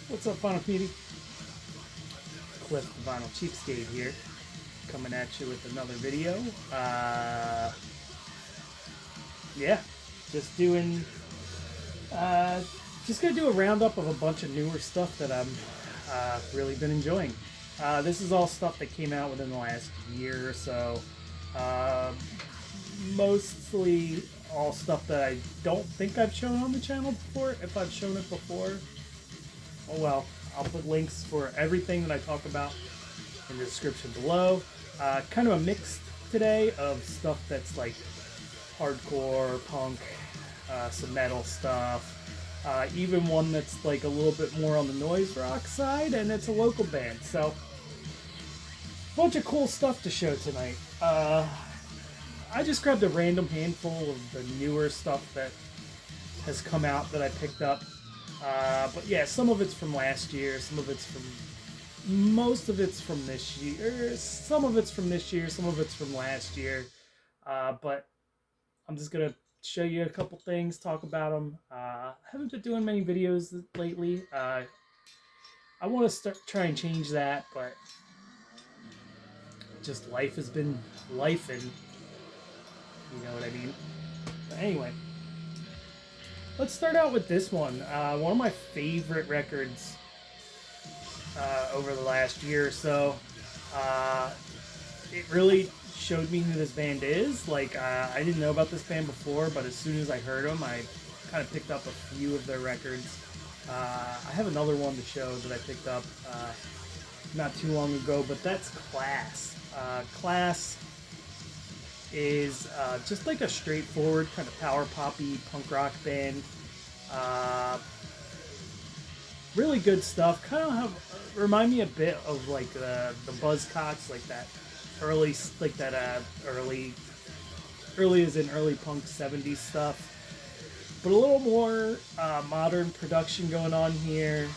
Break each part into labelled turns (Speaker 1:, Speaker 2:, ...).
Speaker 1: What's up, Vinyl Community? Cliff the Vinyl Cheapskate here, coming at you with another video. Yeah, just doing, just gonna do a roundup of a bunch of newer stuff that I'm really been enjoying. This is all stuff that came out within the last year or so. Mostly all stuff that I don't think I've shown on the channel before. If I've shown it before, oh well. I'll put links for everything that I talk about in the description below. Kind of a mix today of stuff that's like hardcore, punk, some metal stuff, even one that's like a little bit more on the noise rock side, and it's a local band. So, bunch of cool stuff to show tonight. I just grabbed a random handful of the newer stuff that has come out that I picked up. But yeah, some of it's from last year, most of it's from this year, some of it's from this year, some of it's from last year. But I'm just gonna show you a couple things, talk about them. I haven't been doing many videos lately. I want to try and change that, but just life has been lifing. You know what I mean? But anyway. Let's start out with this one. One of my favorite records over the last year or so. It really showed me who this band is. Like, I didn't know about this band before, but as soon as I heard them, I kind of picked up a few of their records. I have another one to show that I picked up not too long ago, but that's Class. Class is just like a straightforward kind of power poppy punk rock band. Really good stuff. Kind of remind me a bit of like the Buzzcocks, like that early as in early punk 70s stuff, but a little more modern production going on here.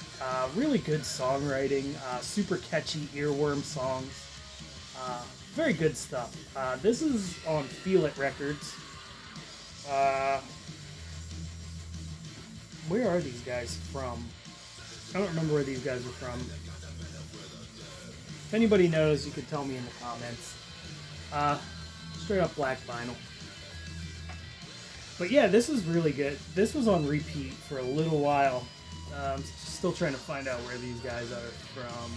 Speaker 1: Really good songwriting, super catchy earworm songs. Very good stuff. This is on Feel It Records. Where are these guys from? I don't remember where these guys are from. If anybody knows, you can tell me in the comments. Straight up black vinyl. But yeah, this is really good. This was on repeat for a little while. I'm still trying to find out where these guys are from.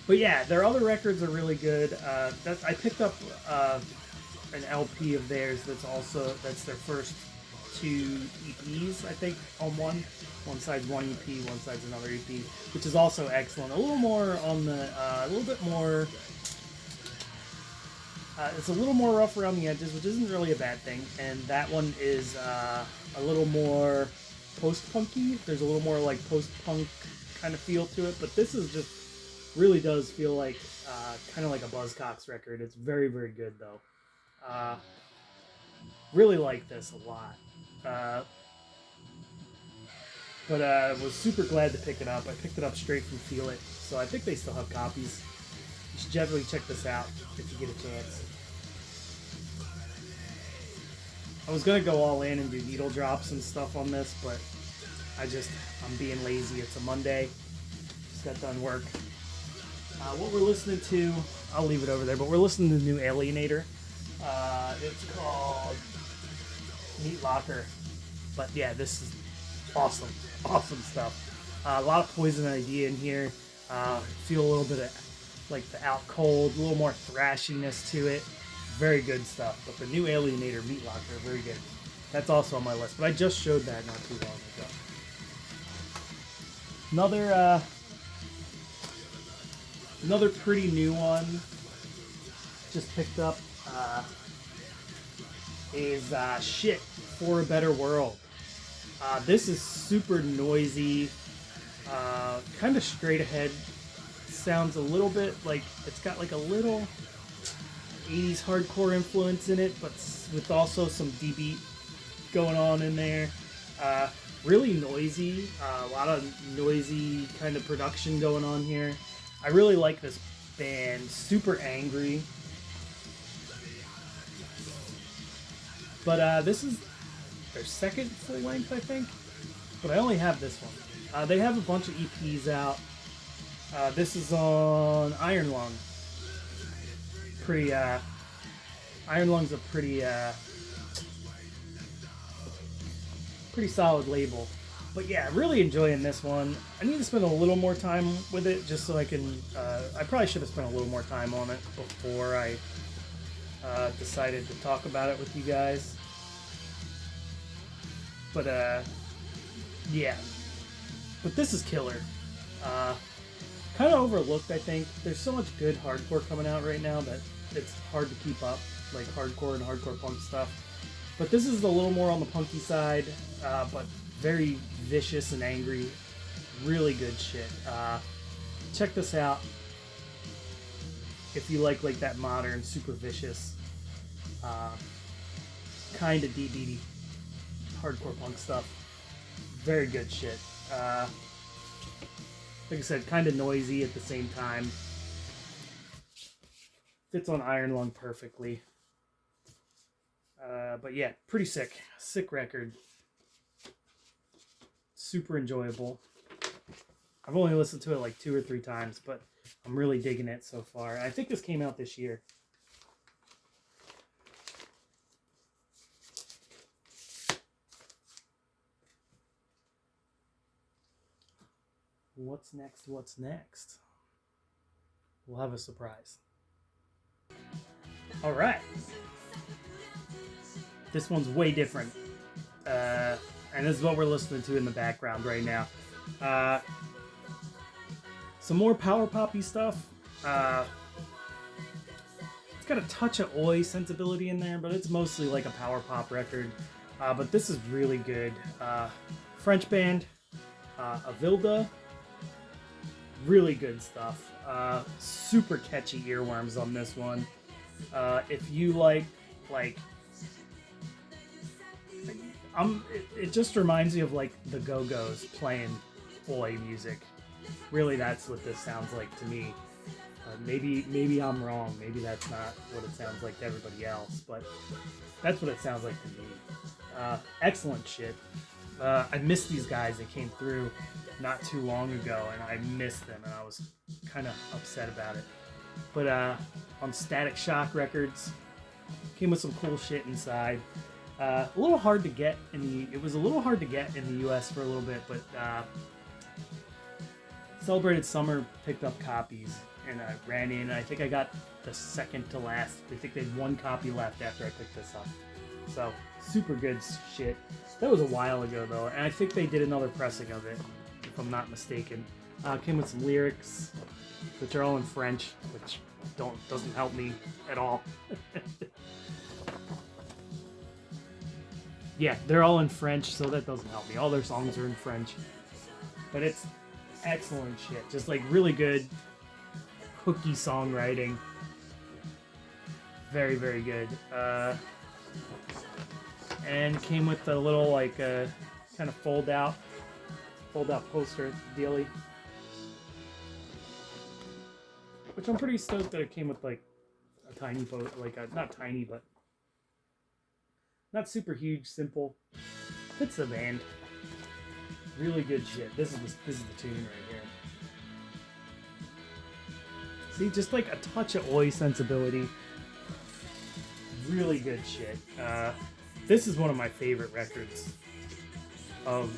Speaker 1: But yeah, their other records are really good. I picked up an LP of theirs that's their first two EPs, I think, on one. One side's one EP, one side's another EP, which is also excellent. A little more on the, a little bit more, it's a little more rough around the edges, which isn't really a bad thing. And that one is a little more post-punky. There's a little more like post-punk kind of feel to it, but this is just really does feel like kind of like a Buzzcocks record. It's very, very good though. Really like this a lot. But I was super glad to pick it up. I picked it up straight from Feel It, so I think they still have copies. You should definitely check this out if you get a chance. I was gonna go all in and do needle drops and stuff on this, but I'm being lazy. It's a Monday. Just got done work. What we're listening to, I'll leave it over there, but we're listening to the new Alienator. It's called Meat Locker. But yeah, this is awesome. Awesome stuff. A lot of Poison Idea in here. Feel a little bit of like the Out Cold, a little more thrashiness to it. Very good stuff. But the new Alienator, Meat Locker, very good. That's also on my list, but I just showed that not too long ago. Another pretty new one, just picked up, is S.H.I.T For a Better World. This is super noisy, kind of straight ahead. Sounds a little bit like it's got like a little 80s hardcore influence in it, but with also some D-beat going on in there. Really noisy, a lot of noisy kind of production going on here. I really like this band, super angry. But this is their second full length, I think. But I only have this one. They have a bunch of EPs out. This is on Iron Lung. Pretty, Iron Lung's a pretty solid label. But yeah, really enjoying this one. I need to spend a little more time with it just so I can, I probably should have spent a little more time on it before I decided to talk about it with you guys. But yeah. But this is killer. Kind of overlooked, I think. There's so much good hardcore coming out right now that it's hard to keep up, like hardcore and hardcore punk stuff. But this is a little more on the punky side, but very vicious and angry. Really good shit. Check this out if you like that modern, super vicious, kind of DBD hardcore punk stuff. Very good shit. Like I said, kind of noisy at the same time. Fits on Iron Lung perfectly. But yeah, pretty sick. Sick record. Super enjoyable. I've only listened to it like 2 or 3 times, but I'm really digging it so far. I think this came out this year. What's next? What's next? We'll have a surprise. All right. This one's way different. And this is what we're listening to in the background right now. Some more power poppy stuff. It's got a touch of oi sensibility in there, but it's mostly like a power pop record. But this is really good. French band, Alvilda. Really good stuff. Super catchy earworms on this one. If you like it just reminds me of like the Go-Go's playing oi music. Really, that's what this sounds like to me. Maybe I'm wrong. Maybe that's not what it sounds like to everybody else, but that's what it sounds like to me. Excellent shit. I missed these guys. They came through not too long ago, and I missed them, and I was kind of upset about it. But on Static Shock Records, came with some cool shit inside. A little hard to get it was a little hard to get in the US for a little bit, but Celebrated Summer picked up copies, and I ran in, and I think I got the second to last. I think they had 1 copy left after I picked this up. So, super good shit. That was a while ago, though, and I think they did another pressing of it, if I'm not mistaken. Came with some lyrics, which are all in French, which doesn't help me at all. Yeah, they're all in French, so that doesn't help me. All their songs are in French. But it's excellent shit. Just like really good hooky songwriting. Very, very good. And came with a little like kind of fold out poster dealy. Which I'm pretty stoked that it came with like a tiny not tiny, but not super huge, simple. Fits the band. Really good shit. This is the tune right here. See, just like a touch of oi sensibility. Really good shit. This is one of my favorite records of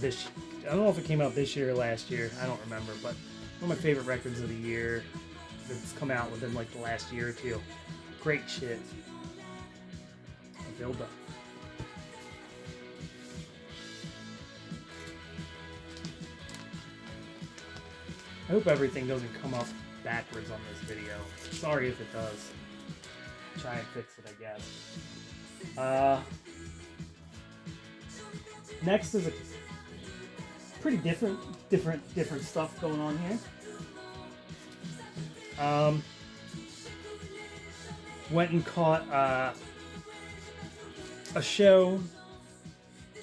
Speaker 1: this. I don't know if it came out this year or last year. I don't remember, but one of my favorite records of the year that's come out within like the last year or 2. Great shit. Alvilda. I hope everything doesn't come up backwards on this video. Sorry if it does. Try and fix it, I guess. Next is a pretty different stuff going on here. Went and caught a show.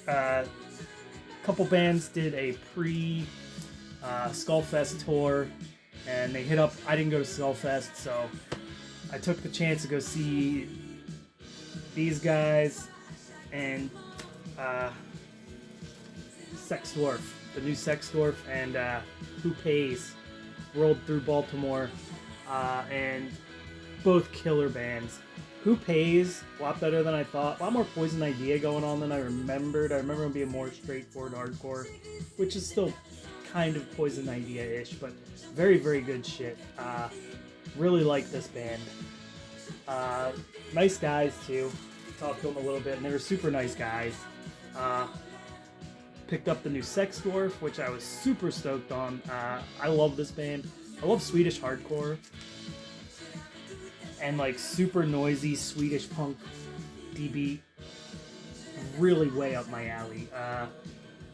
Speaker 1: A couple bands did a Skullfest tour, and they hit up. I didn't go to Skullfest, so I took the chance to go see these guys, and Sex Dwarf, the new Sex Dwarf, and Who Pays rolled through Baltimore, and both killer bands. Who Pays, a lot better than I thought. A lot more Poison Idea going on than I remembered. I remember it being more straightforward hardcore, which is still kind of Poison Idea-ish, but very, very good shit. Really like this band. Nice guys, too. Talked to them a little bit, and they were super nice guys. Picked up the new Sex Dwarf, which I was super stoked on. I love this band. I love Swedish hardcore. And like super noisy Swedish punk D-beat. Really way up my alley.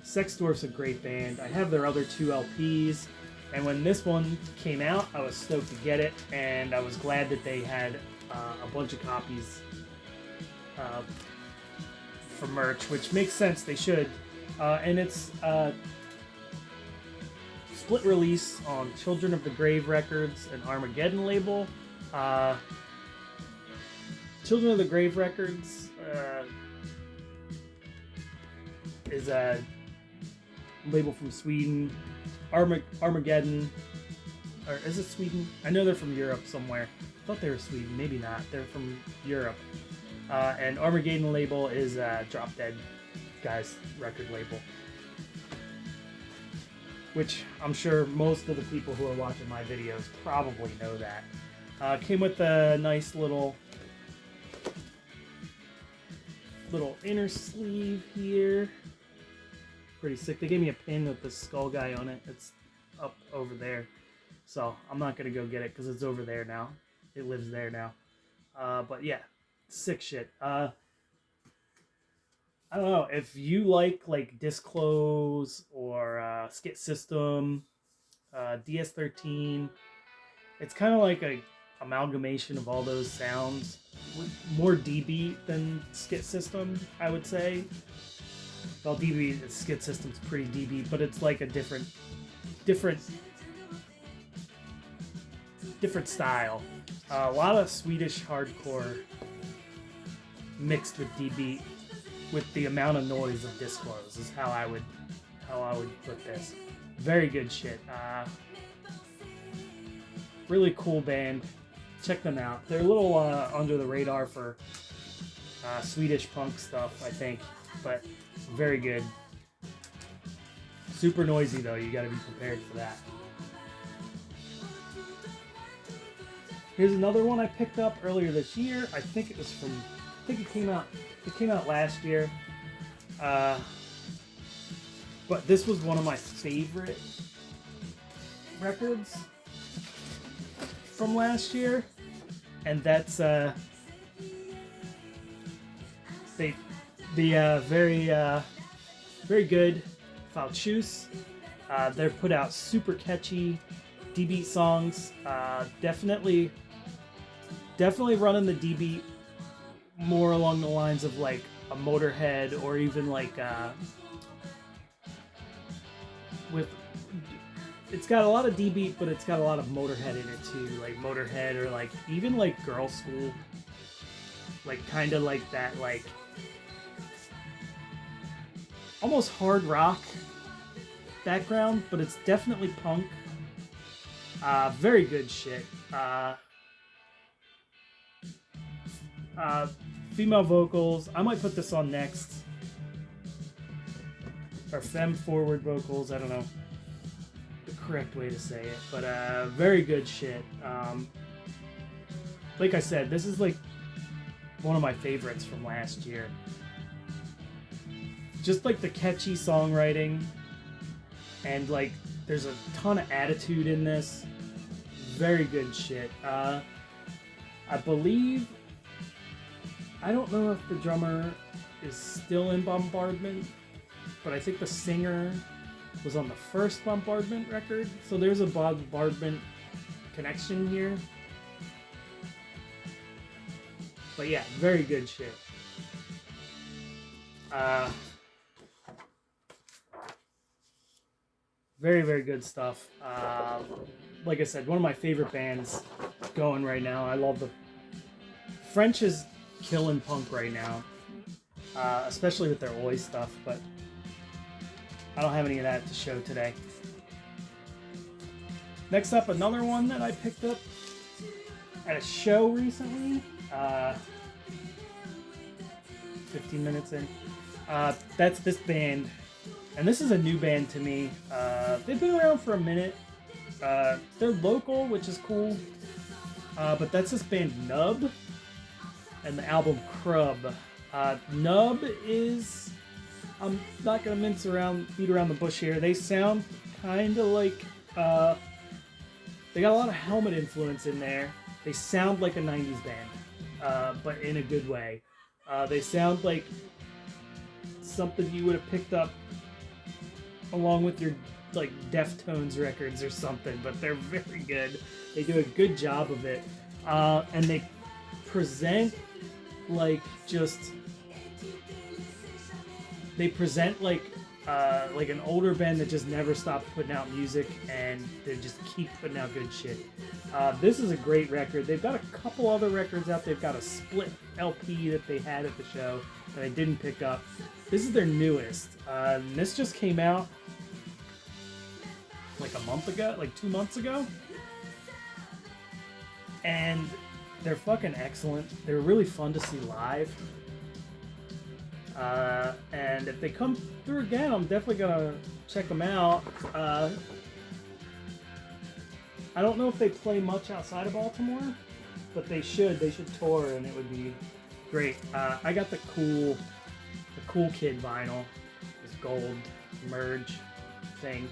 Speaker 1: Sex Dwarf's a great band. I have their other 2 LPs. And when this one came out, I was stoked to get it. And I was glad that they had a bunch of copies for merch, which makes sense, they should. And it's split release on Children of the Grave Records and Armageddon label. Children of the Grave Records is a label from Sweden. Armageddon, or is it Sweden? I know they're from Europe somewhere. I thought they were Sweden, maybe not. They're from Europe. And Armageddon label is Drop Dead guys' record label, which I'm sure most of the people who are watching my videos probably know that. Came with a nice little inner sleeve here. Pretty sick. They gave me a pin with the skull guy on it. It's up over there, so I'm not gonna go get it because it's over there now. It lives there now. But yeah, sick shit. I don't know if you like Disclose or Skit System, DS13. It's kind of like a amalgamation of all those sounds. More D-beat than Skit System, I would say. Well, D-beat, Skit System's pretty D-beat, but it's like a different style. A lot of Swedish hardcore mixed with D-beat, with the amount of noise of Disclose is how I would put this. Very good shit. Really cool band. Check them out. They're a little under the radar for Swedish punk stuff, I think, but very good. Super noisy though. You got to be prepared for that. Here's another one I picked up earlier this year. I think it came out last year. But this was one of my favorite records from last year, and that's the very good Faucheuse. They're put out super catchy D-beat songs. Definitely running the D-beat more along the lines of like a Motorhead, or even like it's got a lot of D-beat, but it's got a lot of Motorhead in it too, like Motorhead, or like even like Girl School, like kind of like that, like almost hard rock background, but it's definitely punk. Very good shit. Female vocals. I might put this on next. Or femme forward vocals. I don't know the correct way to say it, but very good shit. Like I said, this is like one of my favorites from last year. Just like the catchy songwriting, and like there's a ton of attitude in this. Very good shit. I believe, I don't know if the drummer is still in Bombardment, but I think the singer was on the first Bombardment record, so there's a Bombardment connection here. But yeah, very good shit. Very, very good stuff. Like I said, one of my favorite bands going right now. I love the French is killing punk right now, especially with their Oi stuff. But I don't have any of that to show today. Next up, another one that I picked up at a show recently. 15 minutes in. That's this band. And this is a new band to me. They've been around for a minute. They're local, which is cool. But that's this band Knub. And the album Crub. Knub is... I'm not going to beat around the bush here. They sound kind of like... they got a lot of Helmet influence in there. They sound like a 90s band. But in a good way. They sound like something you would have picked up along with your like Deftones records or something, but they're very good. They do a good job of it. And they present like like an older band that just never stopped putting out music, and they just keep putting out good shit. This is a great record. They've got a couple other records out. They've got a split LP that they had at the show that I didn't pick up. This is their newest. This just came out like a month ago, like 2 months ago. And they're fucking excellent. They're really fun to see live. And if they come through again, I'm definitely gonna check them out. I don't know if they play much outside of Baltimore, but they should. They should tour, and it would be great. I got the Cool Kid vinyl, this gold merge thing.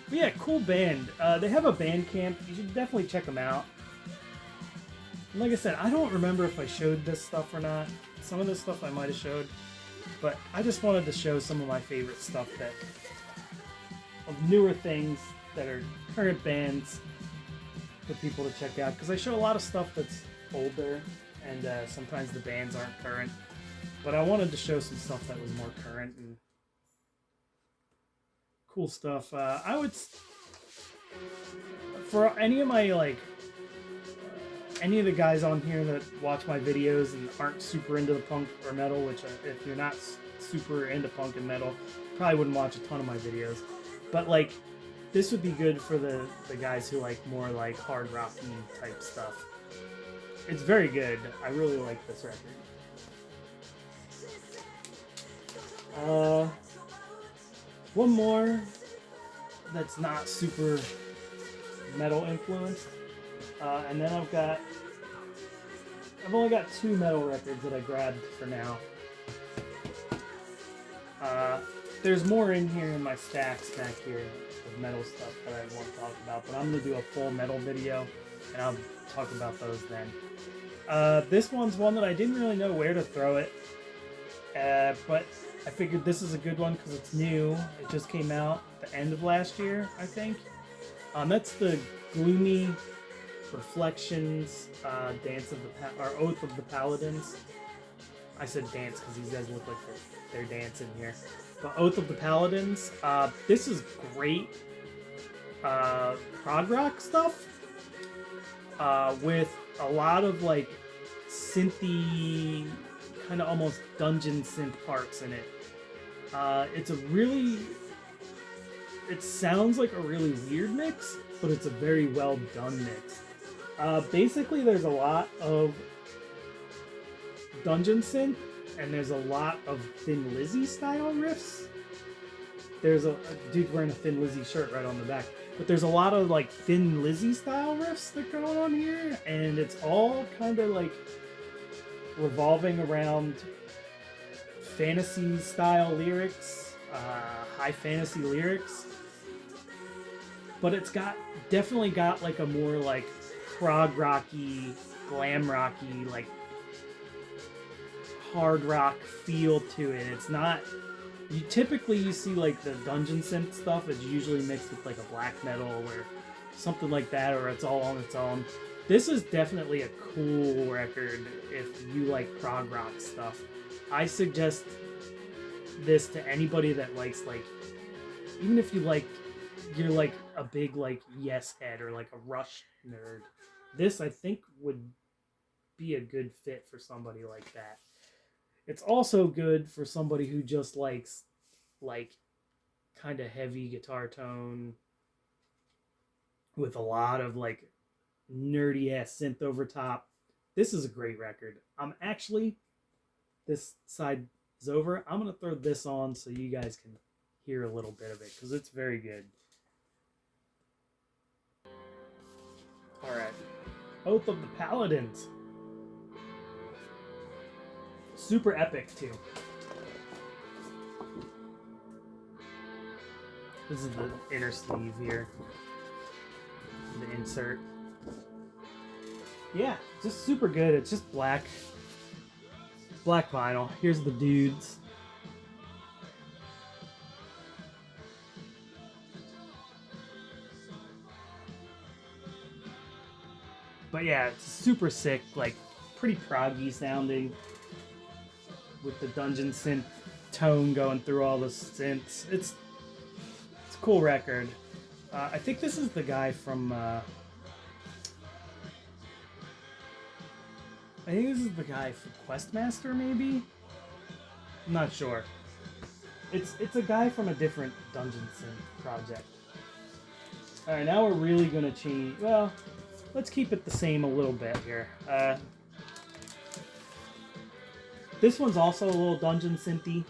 Speaker 1: But yeah, cool band. They have a Bandcamp. You should definitely check them out. And like I said, I don't remember if I showed this stuff or not. Some of this stuff I might have showed, but I just wanted to show some of my favorite stuff of newer things that are current bands for people to check out. Because I show a lot of stuff that's older, and sometimes the bands aren't current. But I wanted to show some stuff that was more current and cool stuff. I would, for any of my any of the guys on here that watch my videos and aren't super into the punk or metal, which if you're not super into punk and metal, probably wouldn't watch a ton of my videos. But this would be good for the guys who like more hard rocky type stuff. It's very good. I really like this record. One more that's not super metal influenced. And then I've only got 2 metal records that I grabbed for now. There's more in here in my stacks back here of metal stuff that I want to talk about, but I'm going to do a full metal video, and I'll talk about those then. This one's one that I didn't really know where to throw it, but I figured this is a good one because it's new. It just came out the end of last year, I think. That's the Gloomy Reflections, Oath of the Paladins. I said dance because these guys look like they're dancing here. But Oath of the Paladins. This is great prog rock stuff with a lot of synthy, kind of almost dungeon synth parts in it. It sounds like a really weird mix, but it's a very well done mix. Basically, there's a lot of dungeon synth, and there's a lot of Thin Lizzy style riffs. There's a dude wearing a Thin Lizzy shirt right on the back, but there's a lot of Thin Lizzy style riffs that go on here, and it's all kind of revolving around fantasy style lyrics, high fantasy lyrics. But it's definitely got a more prog rocky, glam rocky, hard rock feel to it. It's not. You typically see the dungeon synth stuff is usually mixed with a black metal or something like that, or it's all on its own. This is definitely a cool record if you like prog rock stuff. I suggest this to anybody that likes even if you're a big Yes head or a Rush nerd. This I think would be a good fit for somebody like that. It's also good for somebody who just likes like kind of heavy guitar tone with a lot of like nerdy ass synth over top. This is a great record. I'm actually, this side is over. I'm gonna throw this on so you guys can hear a little bit of it because it's very good. All right, Oath of the Paladins. Super epic too. This is the inner sleeve here. The insert. Yeah, just super good. It's just black vinyl. Here's the dudes. But yeah, it's super sick, like pretty proggy sounding with the dungeon synth tone going through all the synths. It's a cool record. I think this is the guy from I think this is the guy from Questmaster, maybe? I'm not sure. It's a guy from a different dungeon synth project. Alright, now we're really gonna change. Well, let's keep it the same a little bit here. This one's also a little dungeon synthy,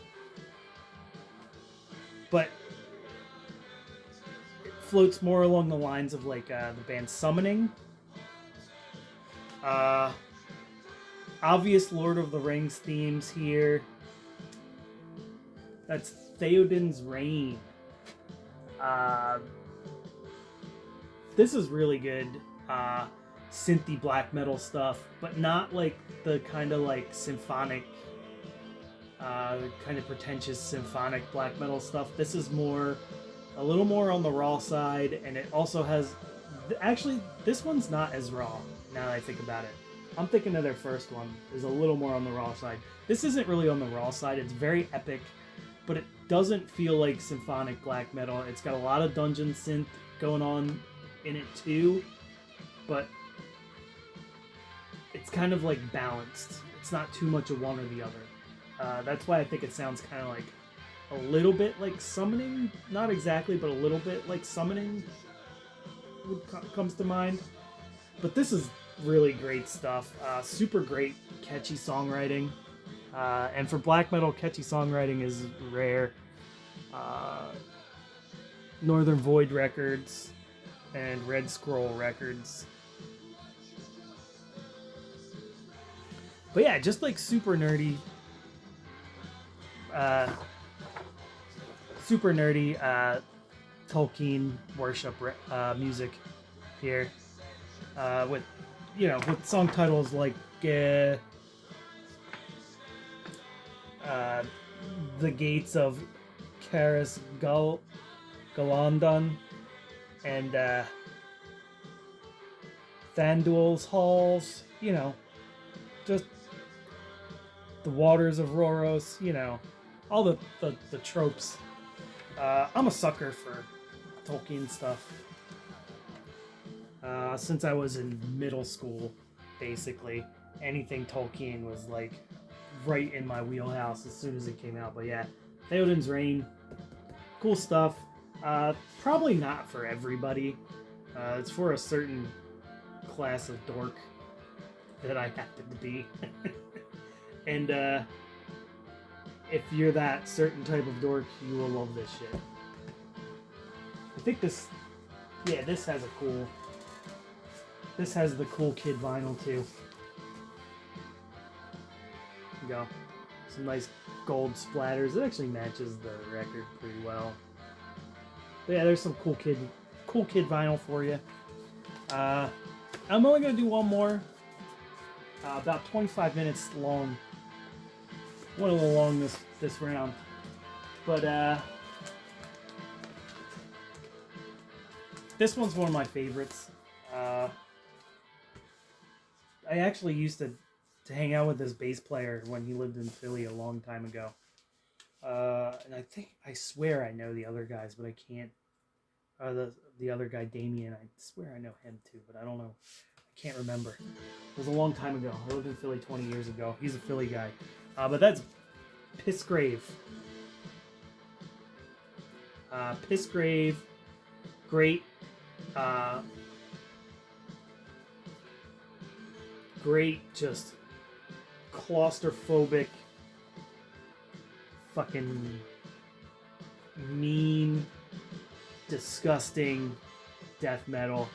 Speaker 1: but it floats more along the lines of like the band Summoning. Obvious Lord of the Rings themes here. That's Theoden's Reign. This is really good. Synthy black metal stuff, but not like the kind of like symphonic, kind of pretentious symphonic black metal stuff. This is a little more on the raw side, and it also has, actually, this one's not as raw, now that I think about it. I'm thinking of their first one is a little more on the raw side. This isn't really on the raw side. It's very epic, but it doesn't feel like symphonic black metal. It's got a lot of dungeon synth going on in it too, but it's kind of like balanced. It's not too much of one or the other. That's why I think it sounds kind of like a little bit like Summoning. Not exactly, but a little bit like Summoning comes to mind. But this is really great stuff. Super great, catchy songwriting. And for black metal, catchy songwriting is rare. Northern Void Records and Red Scroll Records. But yeah, just like super nerdy. Tolkien worship music here. With, with song titles like The Gates of Caris Galandon and Thanduil's Halls, just the Waters of Rhoros, all the tropes. I'm a sucker for Tolkien stuff. Since I was in middle school, basically, anything Tolkien was like right in my wheelhouse as soon as it came out. But yeah, Theoden's Reign, cool stuff. Probably not for everybody. It's for a certain class of dork that I happen to be. And if you're that certain type of dork, you will love this shit. I think this has the cool kid vinyl too. There you go. Some nice gold splatters. It actually matches the record pretty well. But yeah, there's some cool kid vinyl for you. I'm only gonna do one more. About 25 minutes long. Went a little long this round, but this one's one of my favorites. I actually used to hang out with this bass player when he lived in Philly a long time ago. And I swear I know the other guys, but I can't. The other guy, Damien, I swear I know him too, but I don't know. I can't remember. It was a long time ago. I lived in Philly 20 years ago. He's a Philly guy. But that's Pissgrave. Pissgrave, great, great, just claustrophobic, fucking mean, disgusting death metal.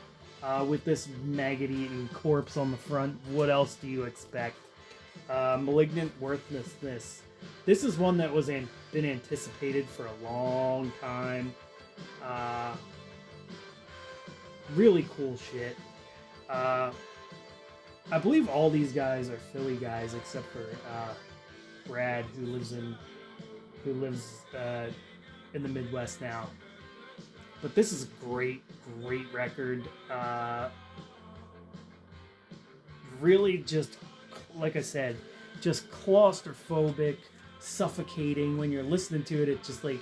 Speaker 1: With this maggot-eating corpse on the front, what else do you expect? Malignant Worthlessness. This is one that was been anticipated for a long time. Really cool shit. I believe all these guys are Philly guys except for Brad, who lives in the Midwest now. But this is a great record. Really just, like I said, just claustrophobic, suffocating. When you're listening to it, it's just like,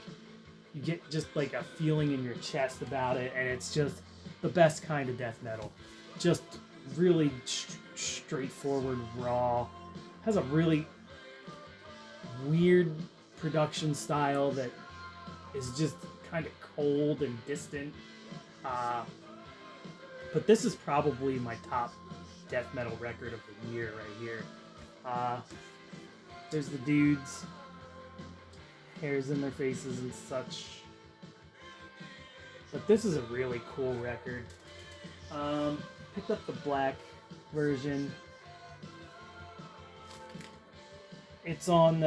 Speaker 1: you get just like a feeling in your chest about it, and it's just the best kind of death metal. Just really straightforward, raw. Has a really weird production style that is just kind of cold and distant. But this is probably my top death metal record of the year right here. There's the dudes, hairs in their faces and such. But this is a really cool record. Picked up the black version. It's on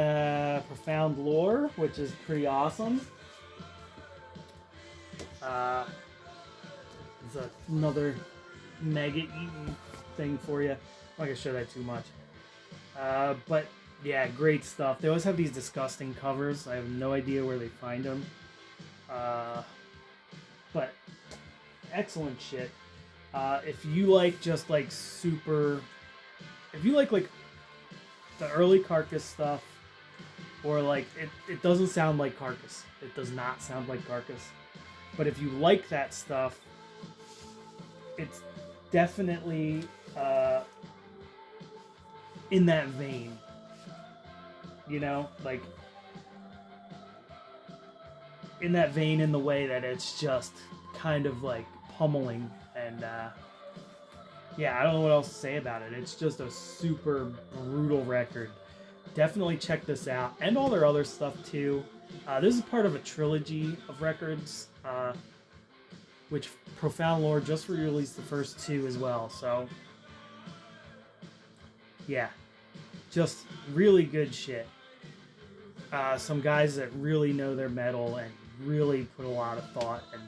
Speaker 1: Profound Lore, which is pretty awesome. There's another maggot-eating thing for you. I'm not going to show that too much. But, yeah, great stuff. They always have these disgusting covers. I have no idea where they find them. But, excellent shit. If you like just, like, super... If you like the early Carcass stuff, or, like, it doesn't sound like Carcass. It does not sound like Carcass. But if you like that stuff, it's definitely in that vein. You know? Like, in that vein in the way that it's just kind of, like, pummeling. And, yeah, I don't know what else to say about it. It's just a super brutal record. Definitely check this out. And all their other stuff, too. This is part of a trilogy of records, which Profound Lore just released the first two as well. So, yeah, just really good shit. Some guys that really know their metal and really put a lot of thought and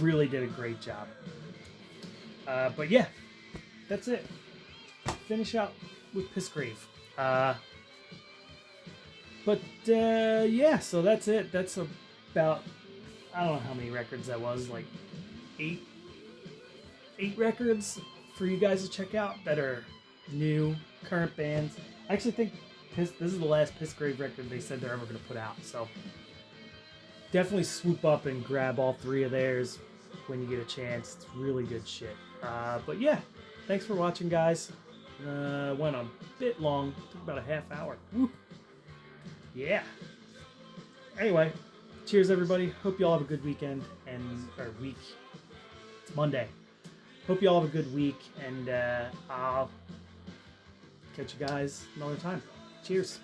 Speaker 1: really did a great job. But yeah, that's it. Finish out with Pissgrave. But yeah, so that's it. That's about, I don't know how many records that was, like 8 records for you guys to check out that are new, current bands. I actually think this is the last Pissgrave record they said they're ever going to put out. So definitely swoop up and grab all 3 of theirs when you get a chance. It's really good shit. But yeah, thanks for watching, guys. Went a bit long, took about a half hour. Woo. Yeah. Anyway, cheers, everybody. Hope you all have a good weekend or week. It's Monday. Hope you all have a good week, and I'll catch you guys another time. Cheers.